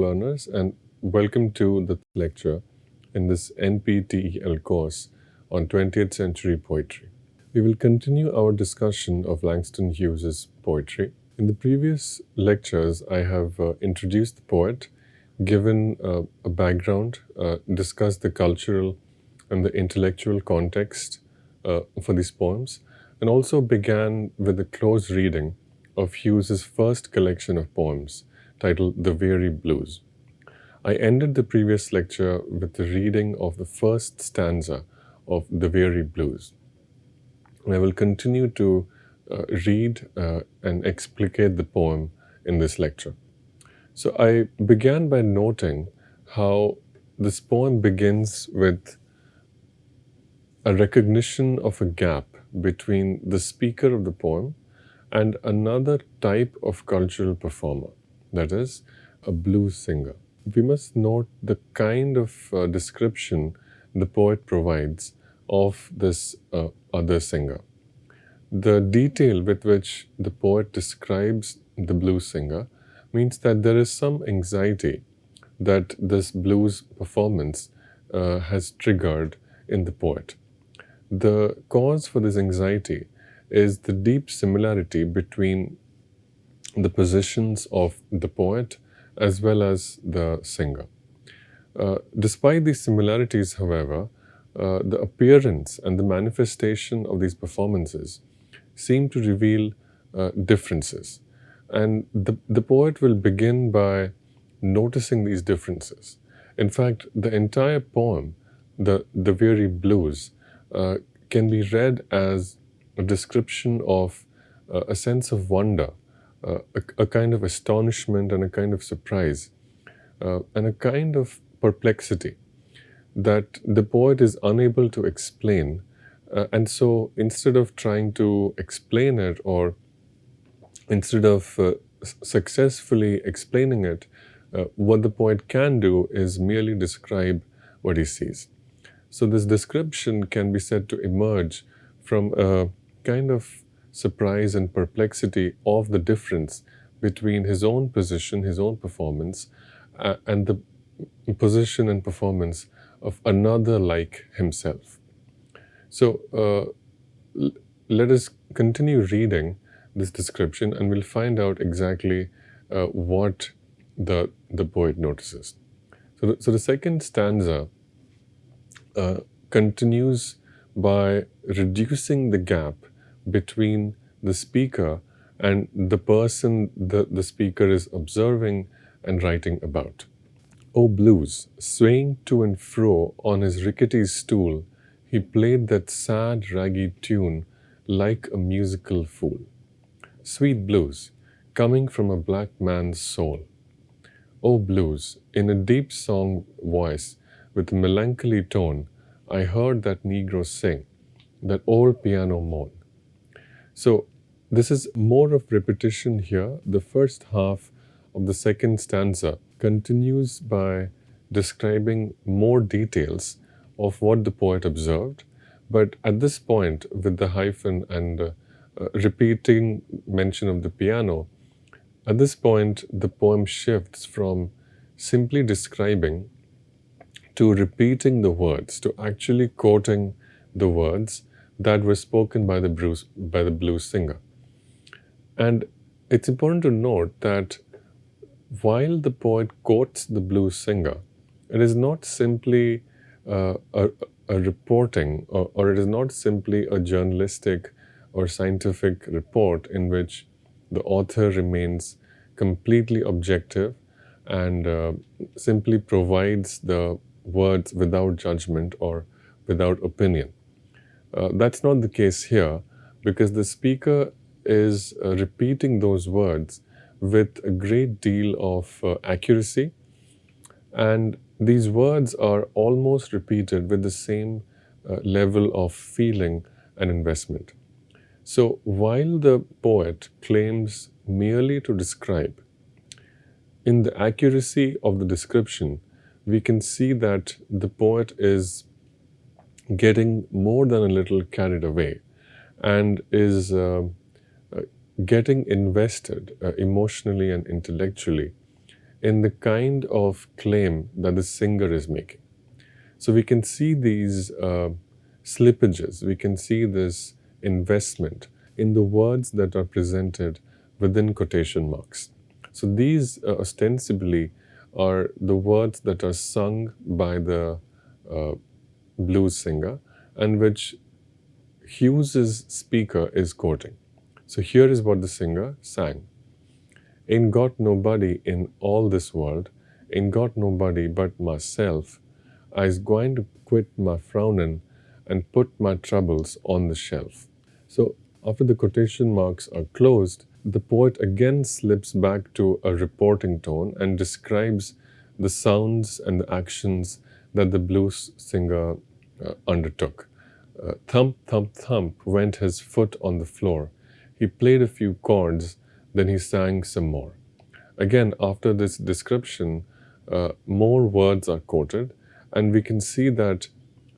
learners, and welcome to the lecture in this NPTEL course on 20th century poetry. We will continue our discussion of Langston Hughes's poetry. In the previous lectures, I have introduced the poet, given a background, discussed the cultural and the intellectual context for these poems, and also began with a close reading of Hughes's first collection of poems titled The Weary Blues. I ended the previous lecture with the reading of the first stanza of The Weary Blues. I will continue to read and explicate the poem in this lecture. So I began by noting how this poem begins with a recognition of a gap between the speaker of the poem and another type of cultural performer, that is, a blues singer. We must note the kind of description the poet provides of this other singer. The detail with which the poet describes the blues singer means that there is some anxiety that this blues performance has triggered in the poet. The cause for this anxiety is the deep similarity between the positions of the poet as well as the singer. Despite these similarities, however, the appearance and the manifestation of these performances seem to reveal differences. And the poet will begin by noticing these differences. In fact, the entire poem, The Weary Blues, can be read as a description of a sense of wonder, a kind of astonishment and a kind of surprise, and a kind of perplexity that the poet is unable to explain. And so instead of trying to explain it, or instead of successfully explaining it, what the poet can do is merely describe what he sees. So this description can be said to emerge from a kind of surprise and perplexity of the difference between his own position, his own performance, and the position and performance of another like himself. So let us continue reading this description, and we'll find out exactly what the poet notices. So the second stanza continues by reducing the gap between the speaker and the person the speaker is observing and writing about. O blues, swaying to and fro on his rickety stool, he played that sad, raggy tune like a musical fool. Sweet blues, coming from a black man's soul. O blues, in a deep song voice, with melancholy tone, I heard that Negro sing, that old piano moan. So this is more of repetition here. The first half of the second stanza continues by describing more details of what the poet observed, but at this point, with the hyphen and repeating mention of the piano, at this point the poem shifts from simply describing to repeating the words, to actually quoting the words that were spoken by the blues singer. And it's important to note that while the poet quotes the blues singer, it is not simply a reporting, or it is not simply a journalistic or scientific report in which the author remains completely objective and simply provides the words without judgment or without opinion. That's not the case here, because the speaker is repeating those words with a great deal of accuracy, and these words are almost repeated with the same level of feeling and investment. So while the poet claims merely to describe, in the accuracy of the description, we can see that the poet is getting more than a little carried away and is getting invested emotionally and intellectually in the kind of claim that the singer is making. So we can see these slippages, we can see this investment in the words that are presented within quotation marks. So these ostensibly are the words that are sung by the uh, blues singer and which Hughes's speaker is quoting. So here is what the singer sang. Ain't got nobody in all this world, ain't got nobody but myself. I's going to quit my frownin' and put my troubles on the shelf. So after the quotation marks are closed, the poet again slips back to a reporting tone and describes the sounds and the actions that the blues singer undertook. Thump, thump, thump went his foot on the floor. He played a few chords, then he sang some more. Again, after this description, more words are quoted, and we can see that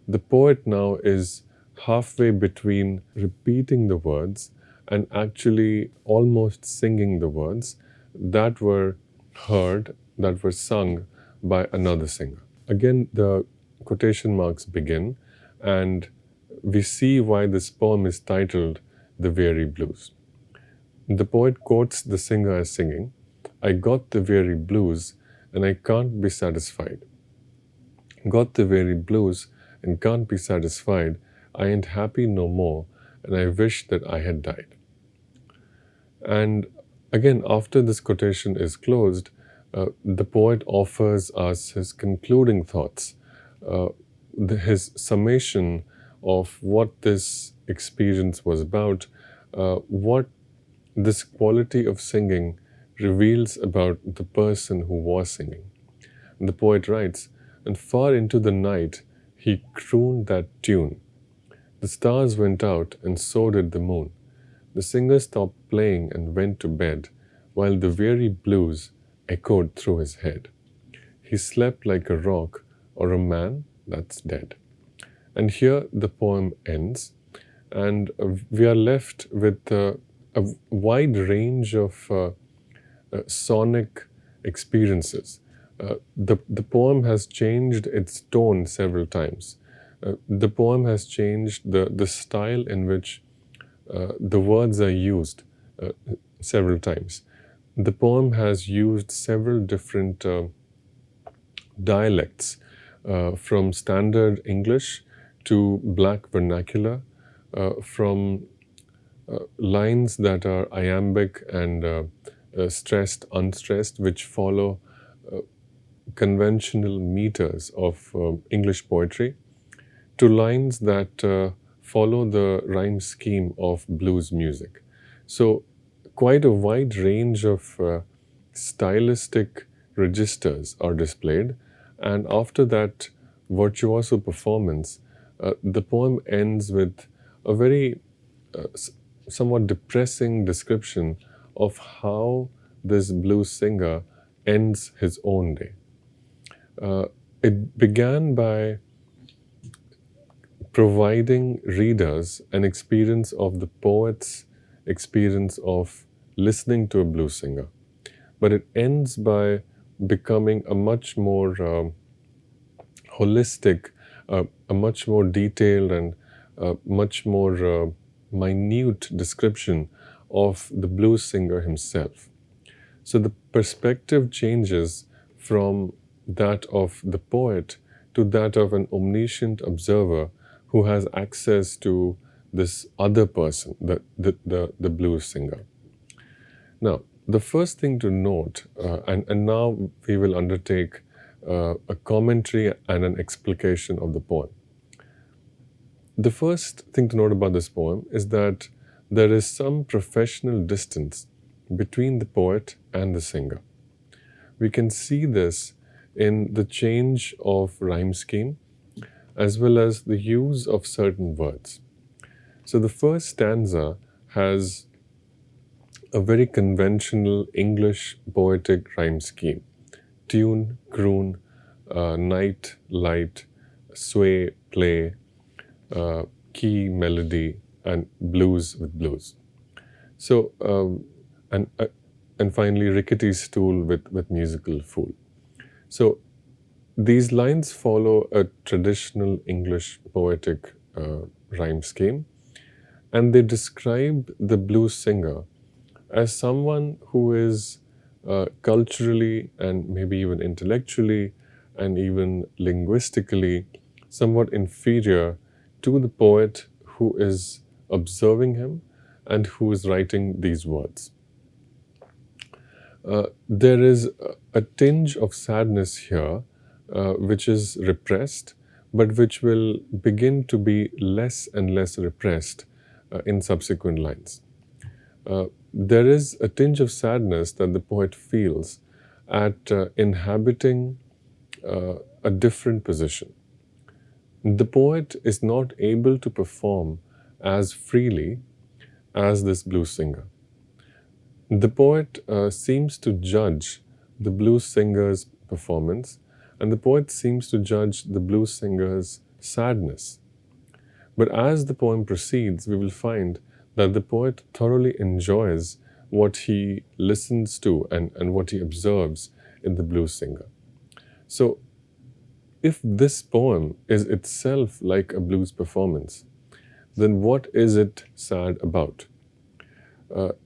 the poet now is halfway between repeating the words and actually almost singing the words that were heard, that were sung by another singer. Again, the quotation marks begin, and we see why this poem is titled The Weary Blues. The poet quotes the singer as singing, I got the weary blues and I can't be satisfied. Got the weary blues and can't be satisfied. I ain't happy no more and I wish that I had died. And again, after this quotation is closed, the poet offers us his concluding thoughts, his summation of what this experience was about, what this quality of singing reveals about the person who was singing. And the poet writes, and far into the night he crooned that tune. The stars went out and so did the moon. The singer stopped playing and went to bed, while the weary blues echoed through his head. He slept like a rock or a man that's dead. And here the poem ends, and we are left with a wide range of sonic experiences. The poem has changed its tone several times. The poem has changed the style in which the words are used several times. The poem has used several different dialects, from standard English to black vernacular, from lines that are iambic and stressed, unstressed, which follow conventional meters of English poetry, to lines that follow the rhyme scheme of blues music. So quite a wide range of stylistic registers are displayed, and after that virtuoso performance, the poem ends with a very somewhat depressing description of how this blues singer ends his own day. It began by providing readers an experience of the poet's experience of listening to a blues singer, but it ends by becoming a much more holistic, a much more detailed and much more minute description of the blues singer himself. So the perspective changes from that of the poet to that of an omniscient observer who has access to this other person, the blues singer. Now, the first thing to note, and now we will undertake a commentary and an explication of the poem. The first thing to note about this poem is that there is some professional distance between the poet and the singer. We can see this in the change of rhyme scheme as well as the use of certain words. So the first stanza has a very conventional English poetic rhyme scheme. Tune, croon, night, light, sway, play, key, melody, and blues with blues. So, and and finally, rickety stool with musical fool. So these lines follow a traditional English poetic rhyme scheme, and they describe the blues singer as someone who is culturally and maybe even intellectually and even linguistically somewhat inferior to the poet who is observing him and who is writing these words. There is a tinge of sadness here, which is repressed, but which will begin to be less and less repressed in subsequent lines. There is a tinge of sadness that the poet feels at inhabiting a different position. The poet is not able to perform as freely as this blues singer. The poet seems to judge the blues singer's performance, and the poet seems to judge the blues singer's sadness. But as the poem proceeds, we will find that the poet thoroughly enjoys what he listens to and what he observes in the blues singer. So, if this poem is itself like a blues performance, then what is it sad about?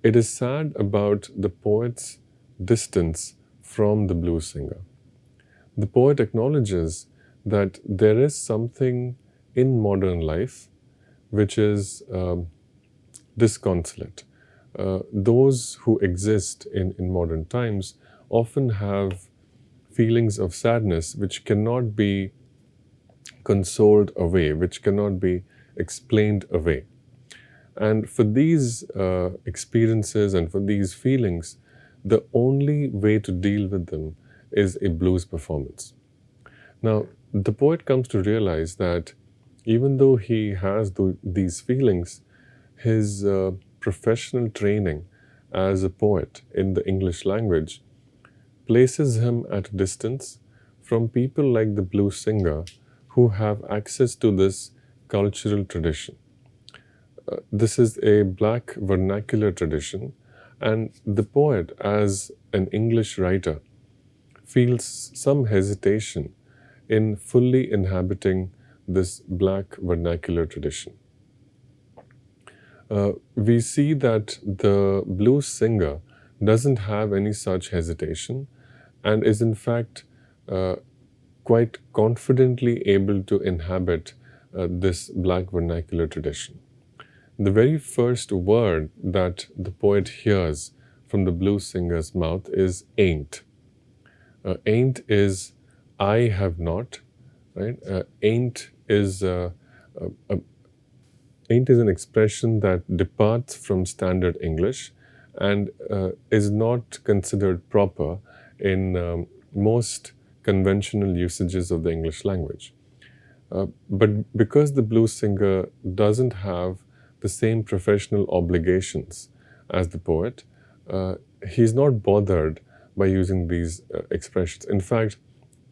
It is sad about the poet's distance from the blues singer. The poet acknowledges that there is something in modern life which is disconsolate. Those who exist in modern times often have feelings of sadness which cannot be consoled away, which cannot be explained away. And for these experiences and for these feelings, the only way to deal with them is a blues performance. Now, the poet comes to realize that even though he has these feelings, his professional training as a poet in the English language places him at a distance from people like the blues singer who have access to this cultural tradition. This is a black vernacular tradition, and the poet, as an English writer, feels some hesitation in fully inhabiting this black vernacular tradition. We see that the blues singer doesn't have any such hesitation and is in fact quite confidently able to inhabit this black vernacular tradition. The very first word that the poet hears from the blues singer's mouth is ain't. Ain't is I have not, right? Ain't is ain't is an expression that departs from standard English and is not considered proper in most conventional usages of the English language. But because the blues singer doesn't have the same professional obligations as the poet, he's not bothered by using these expressions. In fact,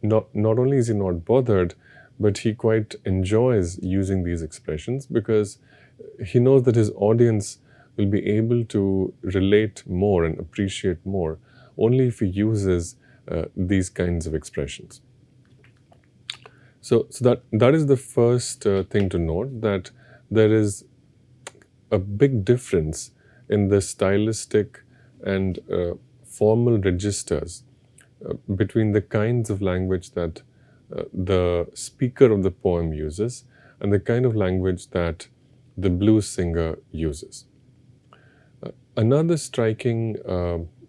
not only is he not bothered, but he quite enjoys using these expressions because he knows that his audience will be able to relate more and appreciate more only if he uses these kinds of expressions. So that is the first thing to note, that there is a big difference in the stylistic and formal registers between the kinds of language that the speaker of the poem uses and the kind of language that the blues singer uses. Another striking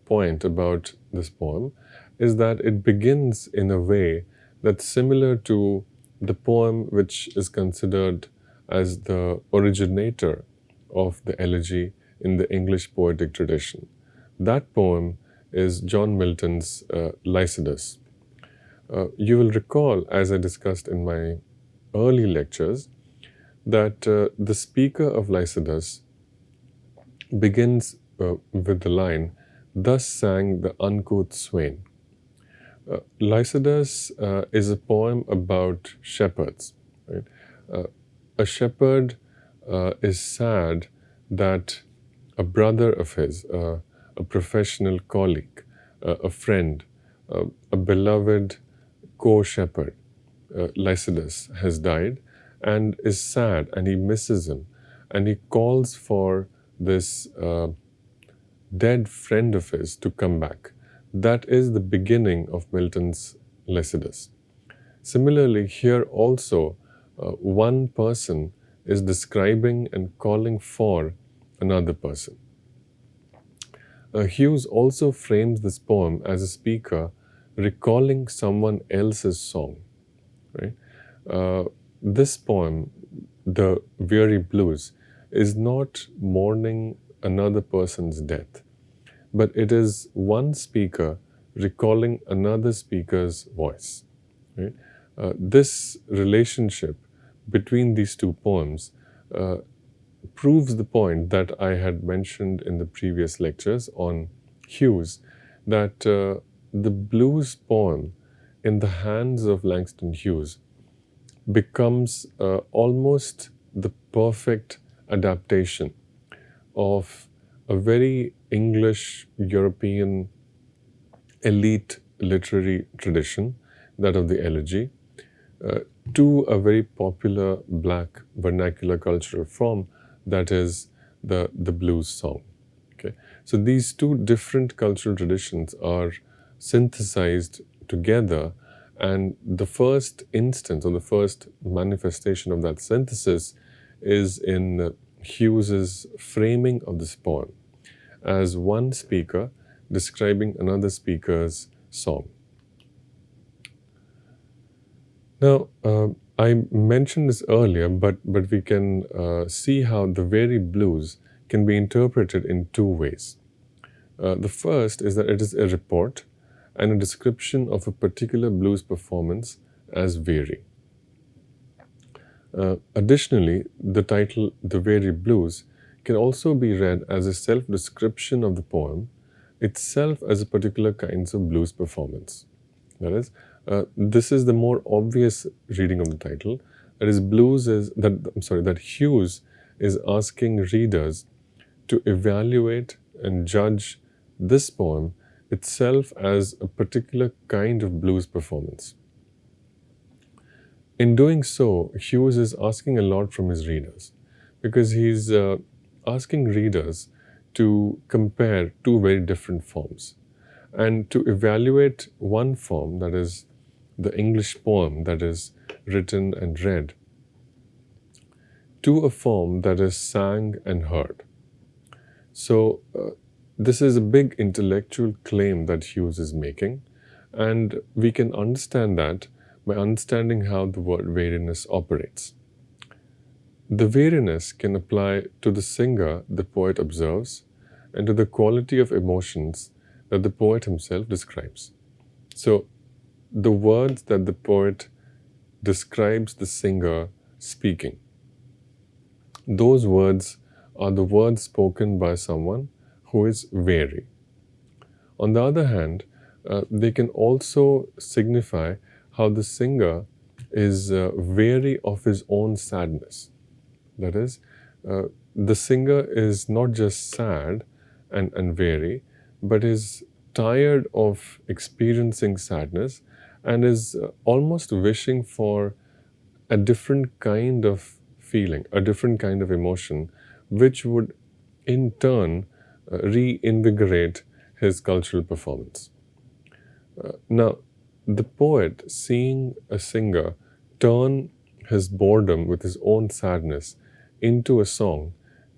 point about this poem is that it begins in a way that's similar to the poem which is considered as the originator of the elegy in the English poetic tradition. That poem is John Milton's Lycidas. You will recall, as I discussed in my early lectures, that the speaker of Lycidas begins with the line, "Thus sang the uncouth swain." Lycidas is a poem about shepherds. Right? A shepherd is sad that a brother of his, a professional colleague, a friend, a beloved co-shepherd, Lycidas, has died and is sad and he misses him and he calls for this dead friend of his to come back. That is the beginning of Milton's Lycidas. Similarly, here also, one person is describing and calling for another person. Hughes also frames this poem as a speaker recalling someone else's song. Right? This poem, The Weary Blues, is not mourning another person's death, but it is one speaker recalling another speaker's voice. Right? This relationship between these two poems proves the point that I had mentioned in the previous lectures on Hughes, that the blues poem in the hands of Langston Hughes becomes almost the perfect adaptation of a very English European elite literary tradition, that of the elegy, to a very popular black vernacular cultural form, that is the blues song. Okay? So these two different cultural traditions are synthesized together, and the first instance or the first manifestation of that synthesis is in Hughes's framing of this poem as one speaker describing another speaker's song. Now, I mentioned this earlier, but we can see how the Weary Blues can be interpreted in two ways. The first is that it is a report and a description of a particular blues performance as weary. Additionally, the title The Weary Blues can also be read as a self-description of the poem itself as a particular kinds of blues performance. That is, this is the more obvious reading of the title. That is, that Hughes is asking readers to evaluate and judge this poem itself as a particular kind of blues performance. In doing so, Hughes is asking a lot from his readers, because he's asking readers to compare two very different forms and to evaluate one form, that is the English poem that is written and read, to a form that is sang and heard. So this is a big intellectual claim that Hughes is making, and we can understand that by understanding how the word weariness operates. The weariness can apply to the singer the poet observes and to the quality of emotions that the poet himself describes. So, the words that the poet describes the singer speaking, those words are the words spoken by someone who is weary. On the other hand, they can also signify how the singer is weary of his own sadness. That is, the singer is not just sad and weary, but is tired of experiencing sadness and is almost wishing for a different kind of feeling, a different kind of emotion, which would in turn reinvigorate his cultural performance. Now, the poet, seeing a singer turn his boredom with his own sadness into a song,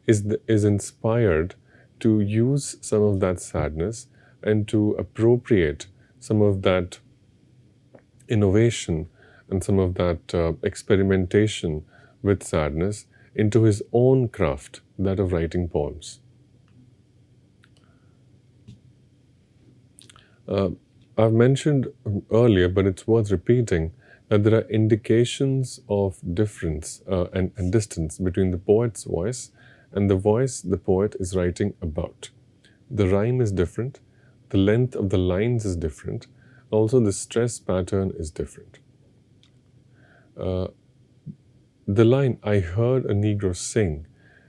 is inspired to use some of that sadness and to appropriate some of that innovation and some of that experimentation with sadness into his own craft, that of writing poems. I've mentioned earlier, but it's worth repeating, that there are indications of difference and distance between the poet's voice and the voice the poet is writing about. The rhyme is different, the length of the lines is different, also the stress pattern is different. The line, "I heard a Negro sing,"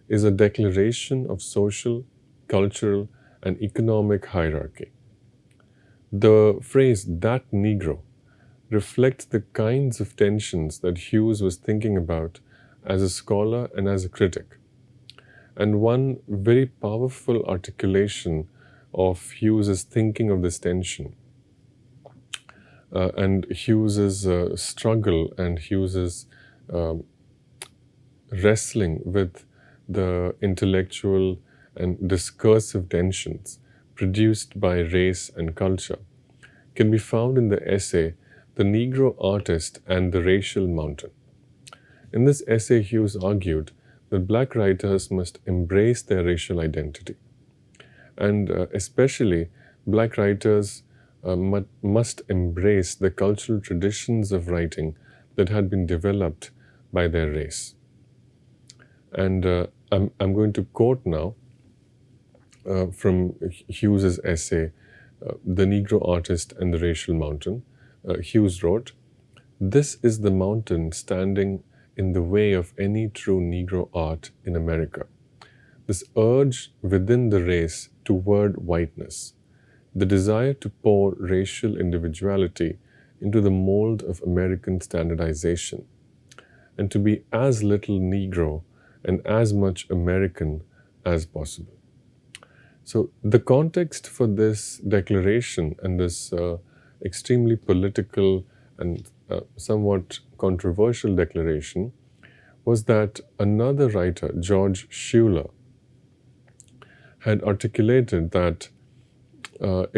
is a declaration of social, cultural, and economic hierarchy. The phrase "that Negro" reflects the kinds of tensions that Hughes was thinking about as a scholar and as a critic. And one very powerful articulation of Hughes's thinking of this tension and Hughes's struggle and Hughes's um, wrestling with the intellectual and discursive tensions produced by race and culture can be found in the essay "The Negro Artist and the Racial Mountain." In this essay, Hughes argued that Black writers must embrace their racial identity, and especially Black writers must embrace the cultural traditions of writing that had been developed by their race. And I'm going to quote now from Hughes's essay, "The Negro Artist and the Racial Mountain." Hughes wrote, "This is the mountain standing in the way of any true Negro art in America. This urge within the race toward whiteness, the desire to pour racial individuality into the mold of American standardization, and to be as little Negro and as much American as possible." So the context for this declaration and this extremely political and somewhat controversial declaration was that another writer, George Schuler, had articulated that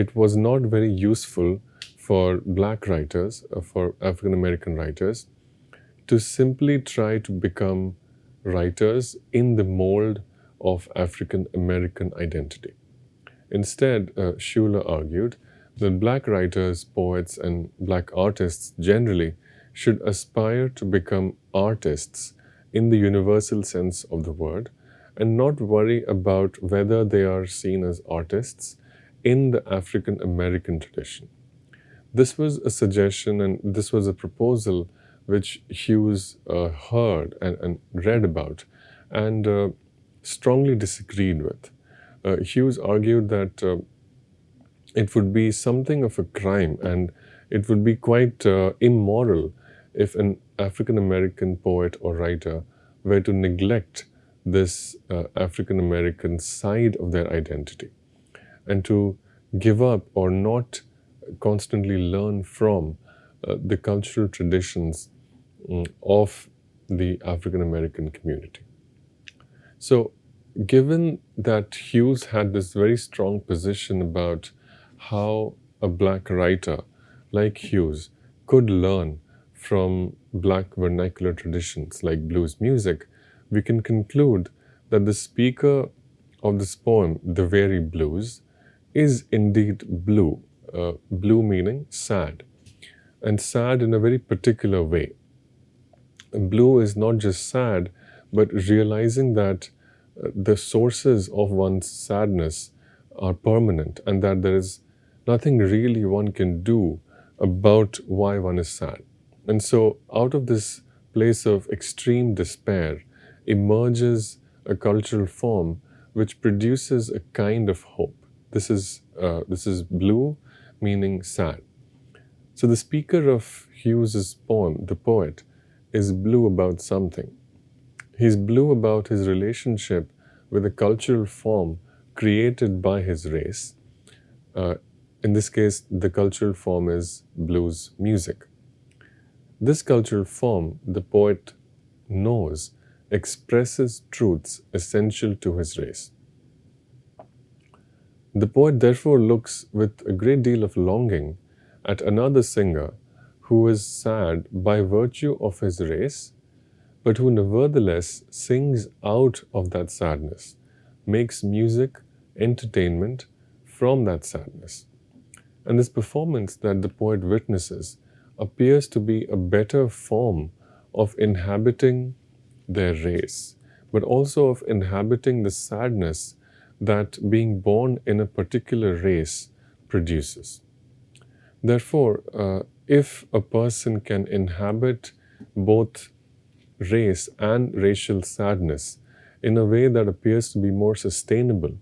it was not very useful for Black writers, for African American writers, to simply try to become writers in the mold of African American identity. Instead, Schuler argued that Black writers, poets, and Black artists generally should aspire to become artists in the universal sense of the word and not worry about whether they are seen as artists in the African American tradition. This was a suggestion and this was a proposal which Hughes heard and read about and strongly disagreed with. Hughes argued that it would be something of a crime and it would be quite immoral if an African American poet or writer were to neglect this African American side of their identity and to give up or not constantly learn from the cultural traditions of the African American community. So, given that Hughes had this very strong position about how a Black writer like Hughes could learn from Black vernacular traditions like blues music, we can conclude that the speaker of this poem, "The Weary Blues," is indeed blue, blue meaning sad, and sad in a very particular way. Blue is not just sad, but realizing that the sources of one's sadness are permanent and that there is nothing really one can do about why one is sad. And so out of this place of extreme despair emerges a cultural form which produces a kind of hope. This is blue, meaning sad. So the speaker of Hughes's poem, the poet, is blue about something. He's blue about his relationship with a cultural form created by his race. In this case, the cultural form is blues music. This cultural form, the poet knows, expresses truths essential to his race. The poet therefore looks with a great deal of longing at another singer who is sad by virtue of his race, but who nevertheless sings out of that sadness, makes music, entertainment from that sadness. And this performance that the poet witnesses appears to be a better form of inhabiting their race, but also of inhabiting the sadness that being born in a particular race produces. Therefore, if a person can inhabit both race and racial sadness in a way that appears to be more sustainable,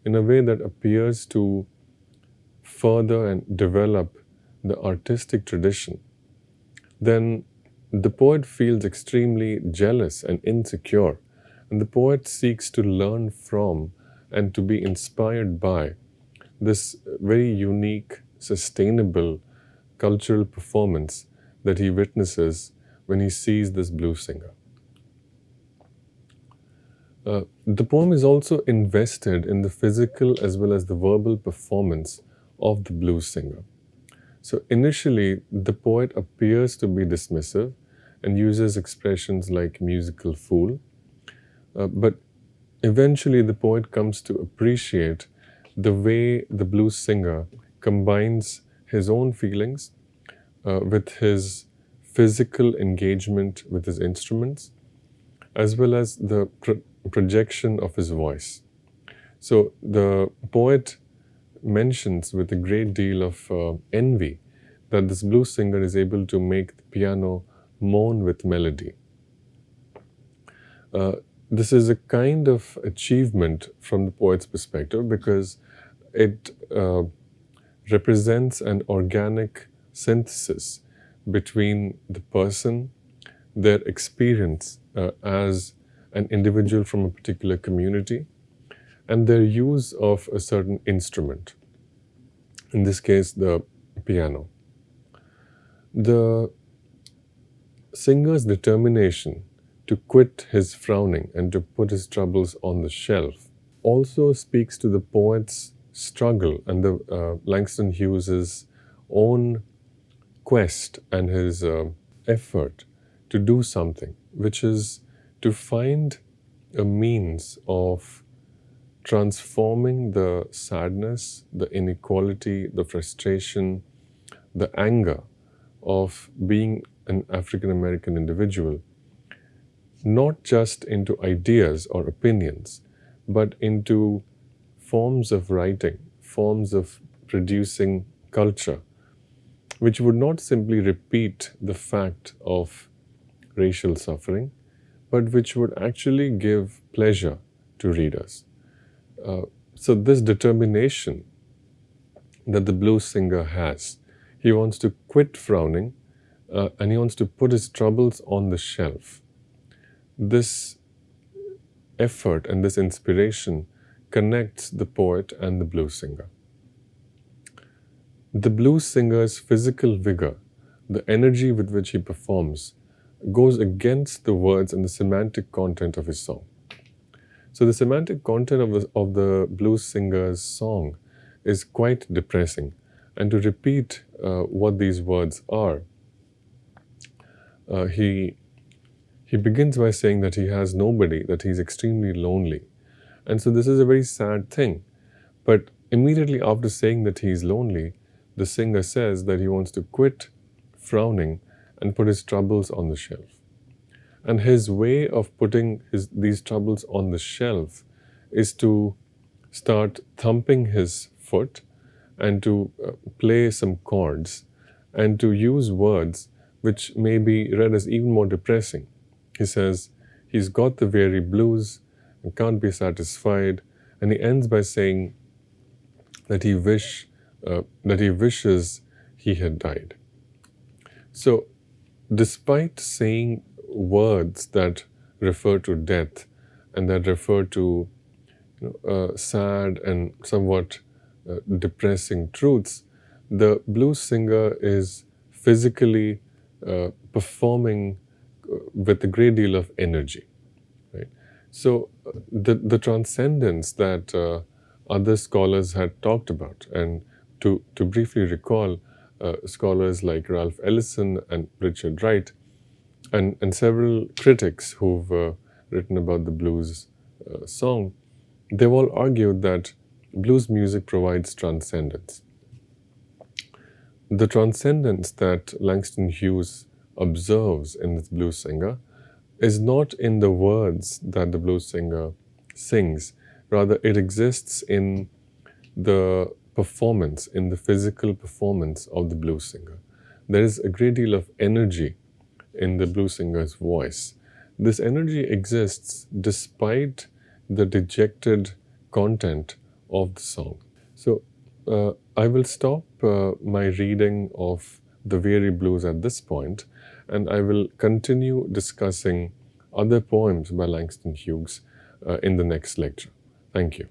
in a way that appears to further and develop the artistic tradition, then the poet feels extremely jealous and insecure, and the poet seeks to learn from and to be inspired by this very unique, sustainable cultural performance that he witnesses when he sees this blues singer. The poem is also invested in the physical as well as the verbal performance of the blues singer. So initially, the poet appears to be dismissive and uses expressions like musical fool, but eventually the poet comes to appreciate the way the blues singer combines his own feelings with his physical engagement with his instruments, as well as the projection of his voice. So the poet mentions with a great deal of envy that this blues singer is able to make the piano moan with melody. This is a kind of achievement from the poet's perspective because it represents an organic synthesis between the person, their experience as an individual from a particular community, and their use of a certain instrument, in this case, the piano. The singer's determination to quit his frowning and to put his troubles on the shelf also speaks to the poet's struggle and the Langston Hughes's own quest and his effort to do something, which is to find a means of transforming the sadness, the inequality, the frustration, the anger of being an African American individual, not just into ideas or opinions, but into forms of writing, forms of producing culture, which would not simply repeat the fact of racial suffering, but which would actually give pleasure to readers. So this determination that the blues singer has, he wants to quit frowning and he wants to put his troubles on the shelf. This effort and this inspiration connects the poet and the blues singer. The blues singer's physical vigor, the energy with which he performs, goes against the words and the semantic content of his song. So the semantic content of the blues singer's song is quite depressing. And to repeat what these words are, he begins by saying that he has nobody, that he's extremely lonely. And so this is a very sad thing. But immediately after saying that he's lonely, the singer says that he wants to quit frowning and put his troubles on the shelf. And his way of putting these troubles on the shelf is to start thumping his foot and to play some chords and to use words which may be read as even more depressing. He says, he's got the weary blues and can't be satisfied. And he ends by saying that he wishes he had died. So, despite saying words that refer to death and that refer to sad and somewhat depressing truths, the blues singer is physically performing with a great deal of energy. Right? So the transcendence that other scholars had talked about, and to briefly recall, scholars like Ralph Ellison and Richard Wright, and several critics who've written about the blues song, they've all argued that blues music provides transcendence. The transcendence that Langston Hughes observes in this blues singer is not in the words that the blues singer sings. Rather, it exists in the performance, in the physical performance of the blues singer. There is a great deal of energy in the blues singer's voice. This energy exists despite the dejected content of the song. So I will stop my reading of the Weary Blues at this point, and I will continue discussing other poems by Langston Hughes in the next lecture. Thank you.